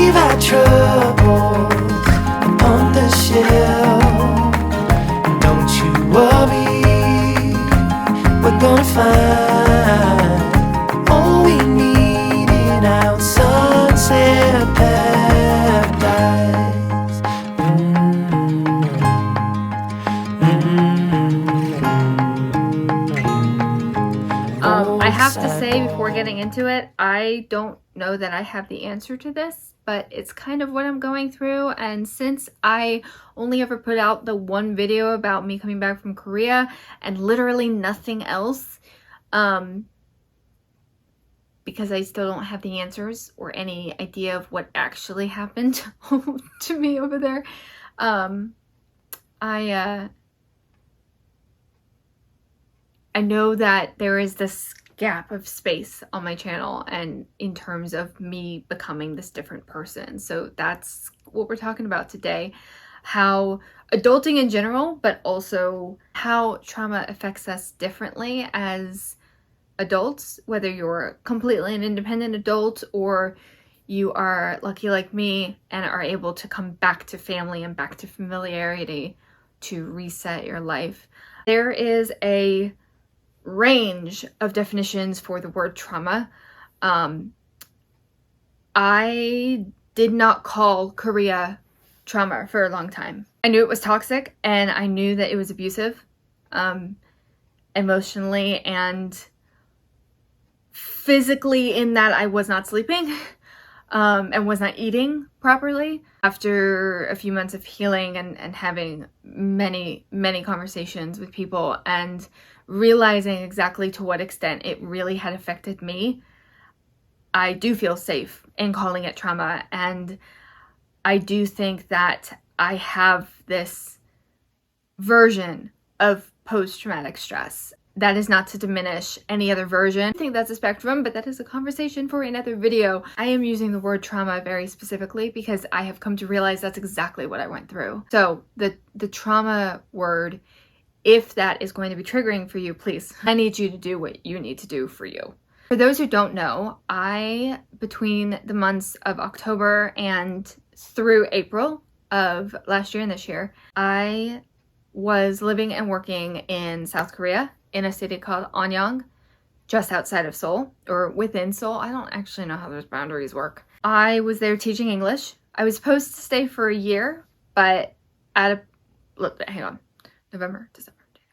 we've had troubles on the shelf. Don't you worry, we're gonna find all we need in our sunset paradise. I have to say before getting into it, I don't know that I have the answer to this, but it's kind of what I'm going through. And since I only ever put out the one video about me coming back from Korea and literally nothing else, because I still don't have the answers or any idea of what actually happened to me over there, I know that there is this gap of space on my channel and in terms of me becoming this different person. So that's what we're talking about today. How adulting in general, but also how trauma affects us differently as adults, whether you're completely an independent adult or you are lucky like me and are able to come back to family and back to familiarity to reset your life. There is a range of definitions for the word trauma. I did not call Korea trauma for a long time. I knew it was toxic and I knew that it was abusive, emotionally and physically, in that I was not sleeping and was not eating properly. After a few months of healing and having many conversations with people and realizing exactly to what extent it really had affected me, I do feel safe in calling it trauma. And I do think that I have this version of post-traumatic stress. That is not to diminish any other version. I think that's a spectrum, but that is a conversation for another video. I am using the word trauma very specifically because I have come to realize that's exactly what I went through. So the trauma word, if that is going to be triggering for you, please, I need you to do what you need to do for you. For those who don't know, between the months of October and through April of last year and this year, I was living and working in South Korea in a city called Anyang, just outside of Seoul, or within Seoul. I don't actually know how those boundaries work. I was there teaching English. I was supposed to stay for a year, but November, December, January.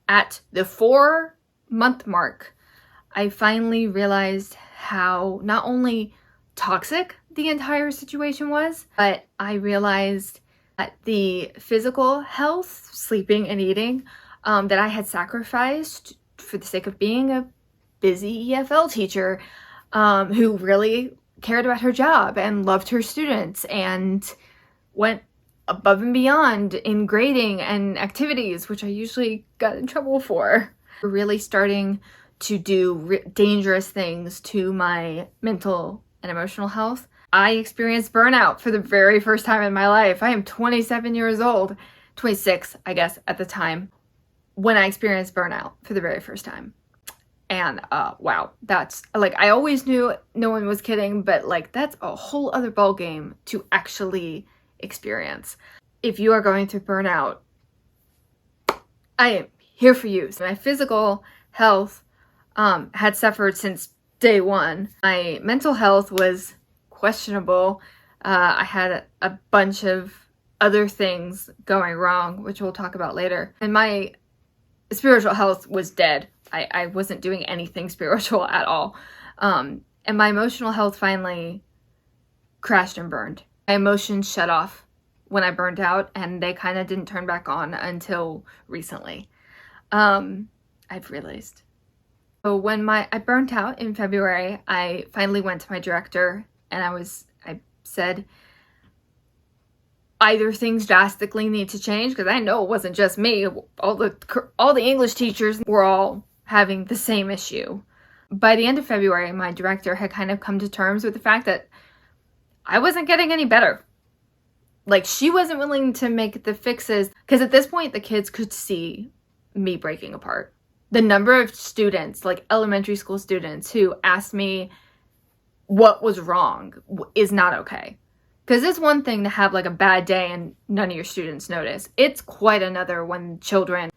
At the 4-month mark, I finally realized how not only toxic the entire situation was, but I realized that the physical health, sleeping and eating, that I had sacrificed for the sake of being a busy EFL teacher who really cared about her job and loved her students and went above and beyond in grading and activities, which I usually got in trouble for. Really starting to do dangerous things to my mental and emotional health. I experienced burnout for the very first time in my life. I am 27 years old, 26, I guess, at the time, when I experienced burnout for the very first time. And wow, that's like, I always knew no one was kidding, but like, that's a whole other ball game to actually experience. If you are going through burnout, I am here for you. So my physical health had suffered since day one. My mental health was questionable. I had a bunch of other things going wrong, which we'll talk about later. And my spiritual health was dead. I wasn't doing anything spiritual at all. And my emotional health finally crashed and burned. My emotions shut off when I burned out, and they kind of didn't turn back on until recently. I've realized. So when I burnt out in February, I finally went to my director and I said, either things drastically need to change, because I know it wasn't just me. All the English teachers were all having the same issue. By the end of February, my director had kind of come to terms with the fact that I wasn't getting any better. Like, she wasn't willing to make the fixes, because at this point the kids could see me breaking apart. The number of students, like elementary school students, who asked me what was wrong is not okay. Because it's one thing to have like a bad day and none of your students notice. It's quite another when children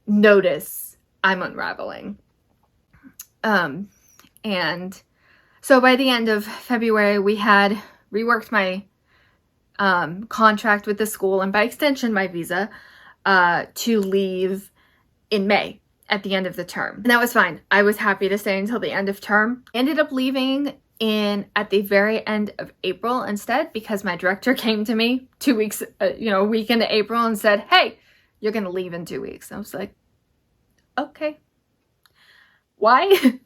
notice I'm unraveling. And so by the end of February, we had reworked my contract with the school, and by extension my visa, to leave in May at the end of the term. And that was fine. I was happy to stay until the end of term. Ended up leaving at the very end of April instead, because my director came to me 2 weeks, a week into April and said, hey, you're going to leave in 2 weeks. And I was like, okay. Why?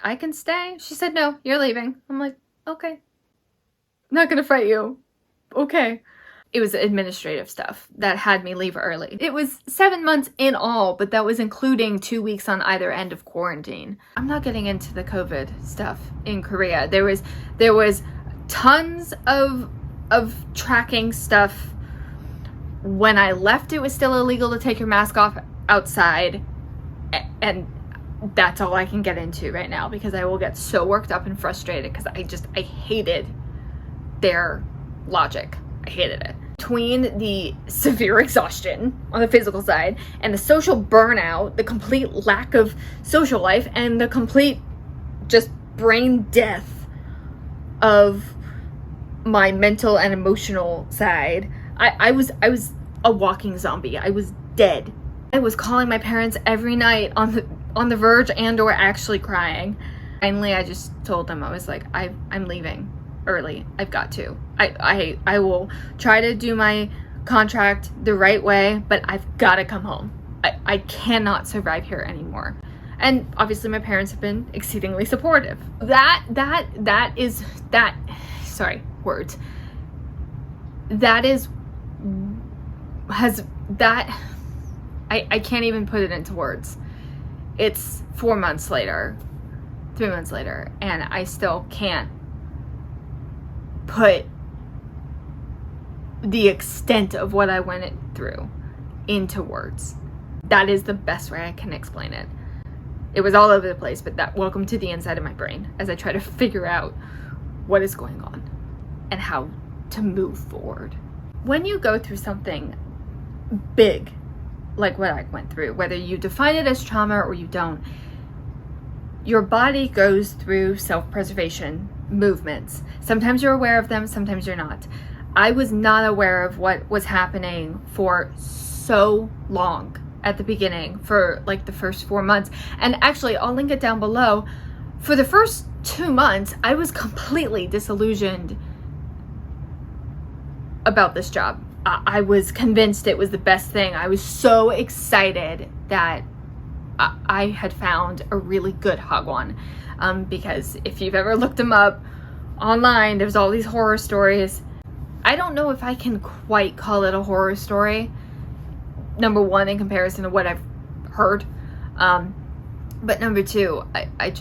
I can stay. She said, no, you're leaving. I'm like, okay. Not going to fight you. Okay. It was administrative stuff that had me leave early. It was 7 months in all, but that was including 2 weeks on either end of quarantine. I'm not getting into the COVID stuff in Korea. There was tons of tracking stuff. When I left, it was still illegal to take your mask off outside, and that's all I can get into right now because I will get so worked up and frustrated because I hated their logic. I hated it. Between the severe exhaustion on the physical side and the social burnout, the complete lack of social life, and the complete just brain death of my mental and emotional side, I was a walking zombie. I was dead. I was calling my parents every night on the verge and or actually crying. Finally, I just told them, I was like, I'm leaving early. I've got to. I will try to do my contract the right way, but I've got to come home. I cannot survive here anymore. And obviously my parents have been exceedingly supportive. I can't even put it into words. It's 4 months later, 3 months later, and I still can't put the extent of what I went through into words. That is the best way I can explain it. It was all over the place, but welcome to the inside of my brain as I try to figure out what is going on and how to move forward. When you go through something big, like what I went through, whether you define it as trauma or you don't, your body goes through self-preservation movements. Sometimes you're aware of them, sometimes you're not. I was not aware of what was happening for so long at the beginning, for like the first 4 months. And actually, I'll link it down below. For the first 2 months, I was completely disillusioned about this job. I was convinced it was the best thing. I was so excited that I had found a really good hagwon. Because if you've ever looked them up online, there's all these horror stories. I don't know if I can quite call it a horror story. Number one, in comparison to what I've heard. But number two, I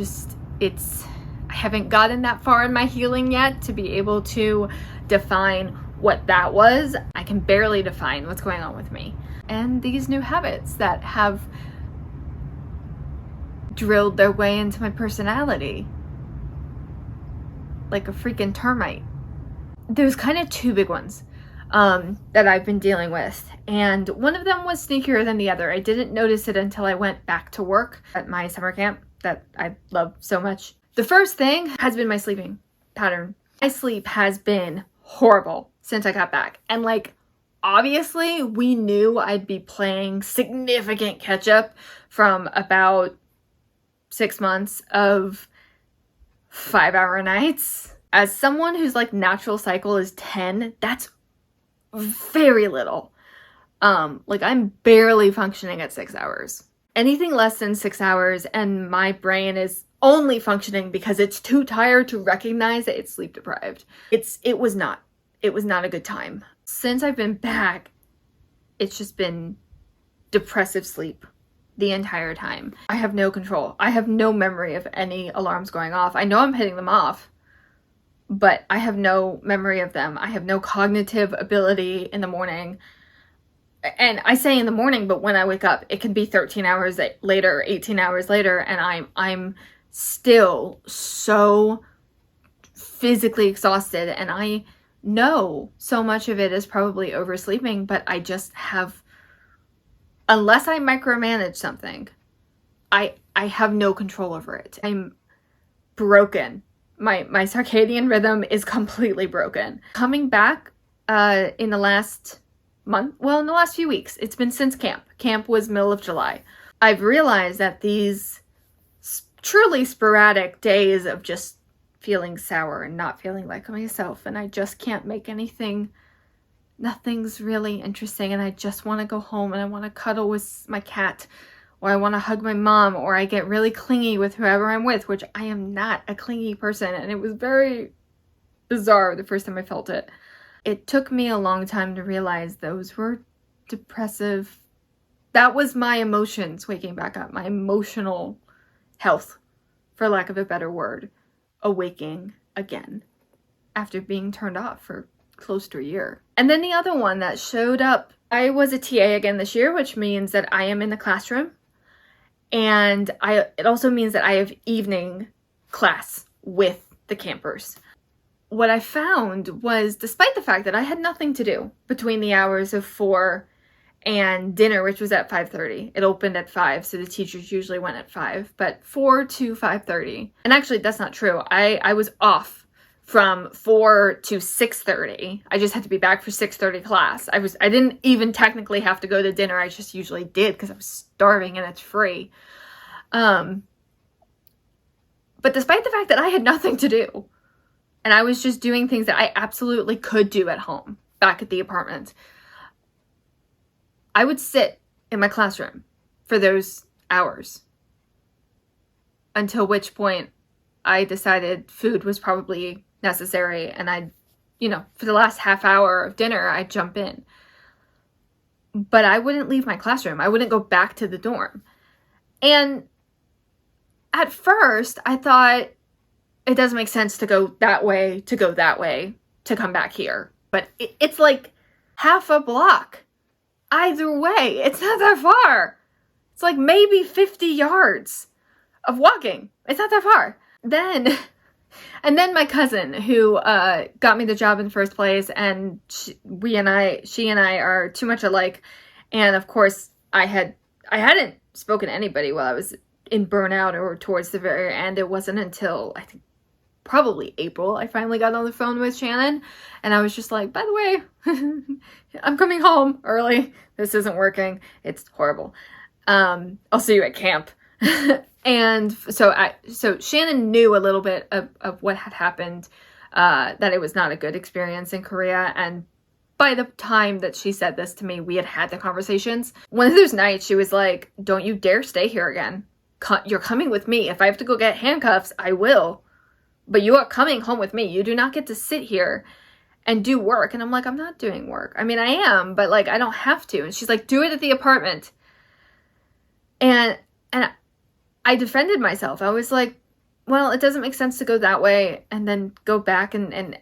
haven't gotten that far in my healing yet to be able to define what that was. I can barely define what's going on with me. And these new habits that have drilled their way into my personality like a freaking termite. There's kind of two big ones that I've been dealing with, and one of them was sneakier than the other. I didn't notice it until I went back to work at my summer camp that I love so much. The first thing has been my sleeping pattern. My sleep has been horrible since I got back, and like obviously we knew I'd be playing significant catch up from about 6 months of 5-hour nights. As someone whose like natural cycle is 10, that's very little. Like I'm barely functioning at 6 hours. Anything less than 6 hours and my brain is only functioning because it's too tired to recognize that it's sleep deprived. It was not a good time. Since I've been back, it's just been depressive sleep the entire time. I have no control. I have no memory of any alarms going off. I know I'm hitting them off, but I have no memory of them. I have no cognitive ability in the morning. And I say in the morning, but when I wake up, it can be 13 hours later, 18 hours later, and I'm still so physically exhausted, and I know so much of it is probably oversleeping, but I just have, unless I micromanage something, I have no control over it. I'm broken. My circadian rhythm is completely broken. Coming back in the last month, well, in the last few weeks, it's been since camp. Camp was middle of July. I've realized that these truly sporadic days of just feeling sour and not feeling like myself, and I just can't make anything, nothing's really interesting, and I just want to go home and I want to cuddle with my cat, or I want to hug my mom, or I get really clingy with whoever I'm with, which I am not a clingy person, and it was very bizarre the first time I felt it. It took me a long time to realize those were depressive. That was my emotions waking back up, my emotional health, for lack of a better word, awaking again after being turned off for close to a year. And then the other one that showed up, I was a TA again this year, which means that I am in the classroom, and it also means that I have evening class with the campers. What I found was, despite the fact that I had nothing to do between the hours of 4 and dinner, which was at 5:30. It opened at 5, so the teachers usually went at 5, but 4 to 5:30. And actually, that's not true. I was off from 4 to 6:30. I just had to be back for 6:30 class. I didn't even technically have to go to dinner. I just usually did because I was starving and it's free. But despite the fact that I had nothing to do, and I was just doing things that I absolutely could do at home, back at the apartment, I would sit in my classroom for those hours, until which point I decided food was probably necessary, and for the last half hour of dinner, I'd jump in. But I wouldn't leave my classroom. I wouldn't go back to the dorm. And at first, I thought, it doesn't make sense to go that way, to come back here. But it's like half a block. Either way, it's not that far. It's like maybe 50 yards of walking. It's not that far. Then my cousin, who got me the job in the first place, and she and I are too much alike. And of course, I hadn't spoken to anybody while I was in burnout or towards the very end. It wasn't until, I think, probably April, I finally got on the phone with Shannon, and I was just like, by the way, I'm coming home early. This isn't working. It's horrible. I'll see you at camp. And so Shannon knew a little bit of what had happened, that it was not a good experience in Korea. And by the time that she said this to me, we had the conversations. One of those nights, she was like, don't you dare stay here again. You're coming with me. If I have to go get handcuffs, I will. But you are coming home with me. You do not get to sit here and do work. And I'm like, I'm not doing work. I mean, I am, but like, I don't have to. And she's like, do it at the apartment. And I defended myself. I was like, well, it doesn't make sense to go that way and then go back. And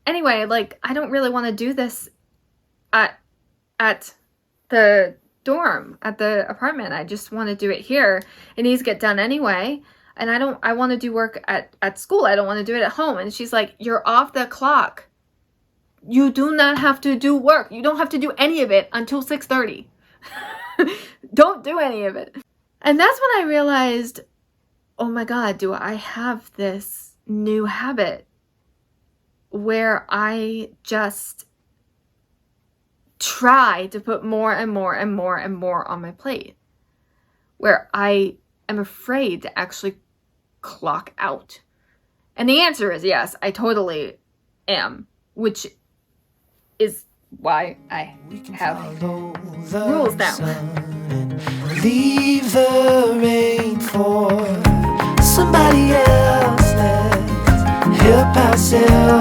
anyway, like, I don't really want to do this at the dorm, at the apartment. I just want to do it here. It needs to get done anyway. And I want to do work at school. I don't want to do it at home. And she's like, you're off the clock. You do not have to do work. You don't have to do any of it until 6:30. Don't do any of it. And that's when I realized, oh my God, do I have this new habit where I just try to put more and more and more and more on my plate, where I am afraid to actually clock out? And the answer is yes, I totally am, which is why I have rules now. Leave the rain for somebody else. Let's help ourselves